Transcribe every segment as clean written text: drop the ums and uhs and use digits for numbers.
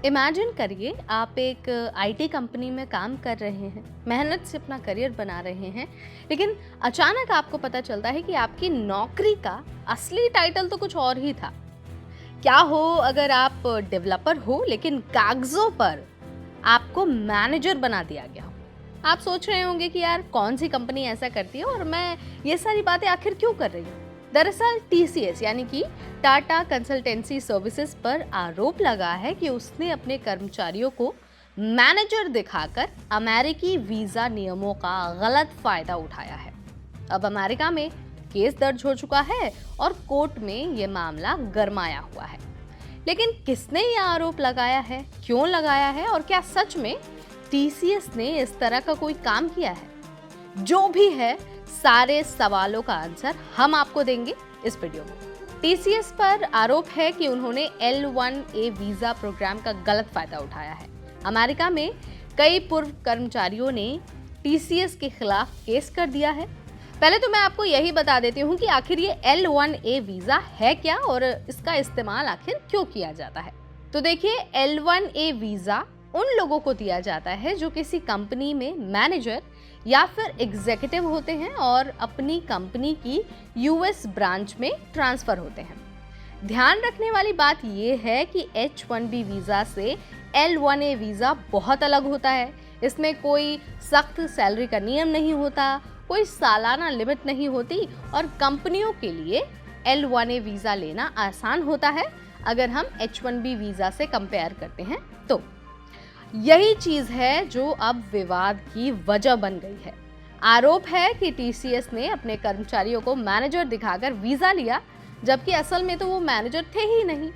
Imagine करिए आप एक आईटी कंपनी में काम कर रहे हैं, मेहनत से अपना करियर बना रहे हैं, लेकिन अचानक आपको पता चलता है कि आपकी नौकरी का असली टाइटल तो कुछ और ही था। क्या हो अगर आप डेवलपर हो लेकिन कागजों पर आपको मैनेजर बना दिया गया हो। आप सोच रहे होंगे कि यार कौन सी कंपनी ऐसा करती है और मैं ये सारी बातें आखिर क्यों कर रही हूँ। दरअसल टीसीएस यानी कि टाटा कंसल्टेंसी सर्विसेज पर आरोप लगा है कि उसने अपने कर्मचारियों को मैनेजर दिखाकर अमेरिकी वीजा नियमों का गलत फायदा उठाया है। अब अमेरिका में केस दर्ज हो चुका है और कोर्ट में ये मामला गरमाया हुआ है। लेकिन किसने ये आरोप लगाया है, क्यों लगाया है और क्या सच में टीसीएस ने इस तरह का कोई काम किया है? जो भी है, सारे सवालों का आंसर हम आपको देंगे इस वीडियो में। टीसीएस पर आरोप है कि उन्होंने L1A वीजा प्रोग्राम का गलत फायदा उठाया है। अमेरिका में कई पूर्व कर्मचारियों ने टीसीएस के खिलाफ केस कर दिया है। पहले तो मैं आपको यही बता देती हूँ कि आखिर ये L1A वीजा है क्या और इसका इस्तेमाल आखिर क्यों किया जाता है। तो देखिए, L1A वीजा उन लोगों को दिया जाता है जो किसी कंपनी में मैनेजर या फिर एग्जीक्यूटिव होते हैं और अपनी कंपनी की यूएस ब्रांच में ट्रांसफर होते हैं। ध्यान रखने वाली बात यह है कि H1B वीजा से L1A वीजा बहुत अलग होता है। इसमें कोई सख्त सैलरी का नियम नहीं होता, कोई सालाना लिमिट नहीं होती और कंपनियों के लिए L1A वीजा लेना आसान होता है अगर हम H1B वीजा से कंपेयर करते हैं। तो यही चीज है जो अब विवाद की वजह बन गई है। आरोप है कि टीसीएस ने अपने कर्मचारियों को मैनेजर दिखाकर वीजा लिया, जबकि असल में तो वो मैनेजर थे ही नहीं।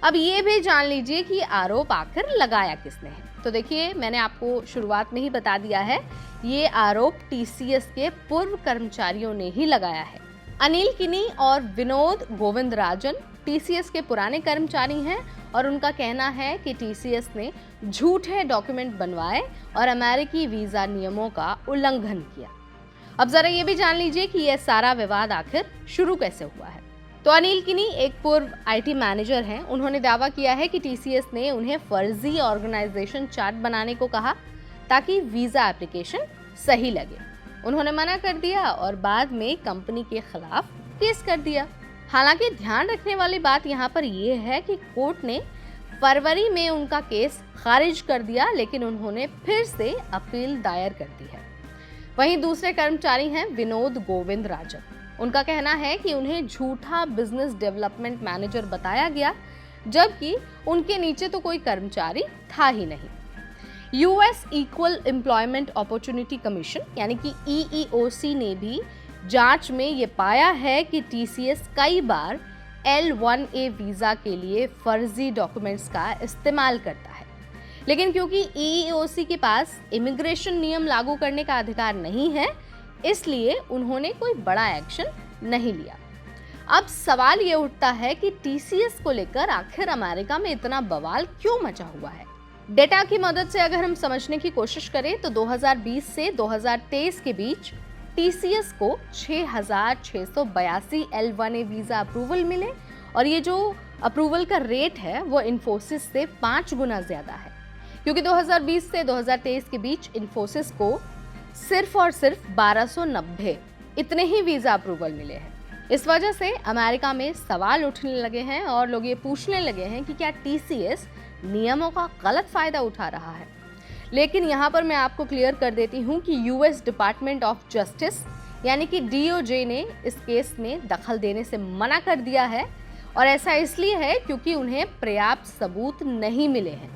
अब ये भी जान लीजिए कि आरोप आखिर लगाया किसने है। तो देखिए, मैंने आपको शुरुआत में ही बता दिया है, ये आरोप टीसीएस के पूर्व कर्मचारियों ने ही लगाया है। अनिल किनी और विनोद गोविंदराजन टीसीएस के पुराने कर्मचारी हैं और उनका कहना है कि टीसीएस ने झूठे डॉक्यूमेंट बनवाए और अमेरिकी वीजा नियमों का उल्लंघन किया। अब जरा ये भी जान लीजिए कि यह सारा विवाद आखिर शुरू कैसे हुआ है। तो अनिल किनी एक पूर्व आईटी मैनेजर हैं। उन्होंने दावा किया है कि टीसीएस ने उन्हें फर्जी ऑर्गेनाइजेशन चार्ट बनाने को कहा ताकि वीजा एप्लीकेशन सही लगे। उन्होंने मना कर दिया और बाद में कंपनी के खिलाफ केस कर दिया। हालांकि ध्यान रखने वाली बात यहाँ पर यह है कि कोर्ट ने फरवरी में उनका केस खारिज कर दिया, लेकिन उन्होंने फिर से अपील दायर कर दी है। वहीं दूसरे कर्मचारी हैं विनोद गोविंदराजन। उनका कहना है कि उन्हें झूठा बिजनेस डेवलपमेंट मैनेजर बताया गया, जबकि उनके नीचे तो कोई कर्मचारी था ही नहीं। US equal employment opportunity commission यानी कि EEOC ने भी जांच में ये पाया है कि टीसीएस कई बार L1A वीजा के लिए फर्जी डॉक्यूमेंट्स का इस्तेमाल करता है, लेकिन क्योंकि EEOC के पास इमिग्रेशन नियम लागू करने का अधिकार नहीं है, इसलिए उन्होंने कोई बड़ा एक्शन नहीं लिया। अब सवाल ये उठता है कि टीसीएस को लेकर आखिर अमेरिका में इतना बवाल क्यों मचा हुआ है। डेटा की मदद से अगर हम समझने की कोशिश करें तो 2020 से 2023 के बीच टीसीएस को 6,682 L1A वीजा अप्रूवल मिले और ये जो अप्रूवल का रेट है वो इन्फोसिस से 5 गुना ज्यादा है, क्योंकि 2020 से 2023 के बीच इन्फोसिस को सिर्फ और सिर्फ 1290 इतने ही वीजा अप्रूवल मिले हैं। इस वजह से अमेरिका में सवाल उठने लगे हैं और लोग ये पूछने लगे हैं कि क्या टीसीएस नियमों का गलत फायदा उठा रहा है। लेकिन यहाँ पर मैं आपको क्लियर कर देती हूँ कि यूएस डिपार्टमेंट ऑफ जस्टिस यानी कि DOJ ने इस केस में दखल देने से मना कर दिया है और ऐसा इसलिए है क्योंकि उन्हें पर्याप्त सबूत नहीं मिले हैं।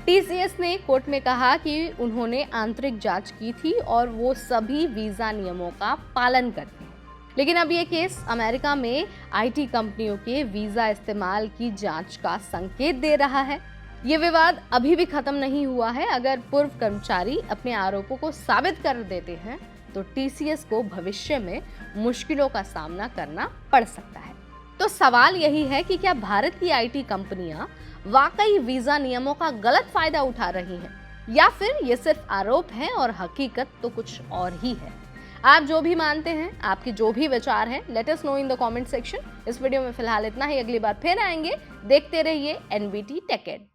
टीसीएस ने कोर्ट में कहा कि उन्होंने आंतरिक जांच की थी और वो सभी वीजा नियमों का पालन करते हैं। लेकिन अब ये केस अमेरिका में आईटी कंपनियों के वीजा इस्तेमाल की जांच का संकेत दे रहा है। ये विवाद अभी भी खत्म नहीं हुआ है। अगर पूर्व कर्मचारी अपने आरोपों को साबित कर देते हैं तो टीसीएस को भविष्य में मुश्किलों का सामना करना पड़ सकता है। तो सवाल यही है कि क्या भारत की आईटी कंपनियां वाकई वीजा नियमों का गलत फायदा उठा रही हैं या फिर ये सिर्फ आरोप हैं और हकीकत तो कुछ और ही है। आप जो भी मानते हैं, आपकी जो भी विचार हैं, let us know in the comment section. इस वीडियो में फिलहाल इतना ही, अगली बार फिर आएंगे। देखते रहिए एनबीटी टेक एड।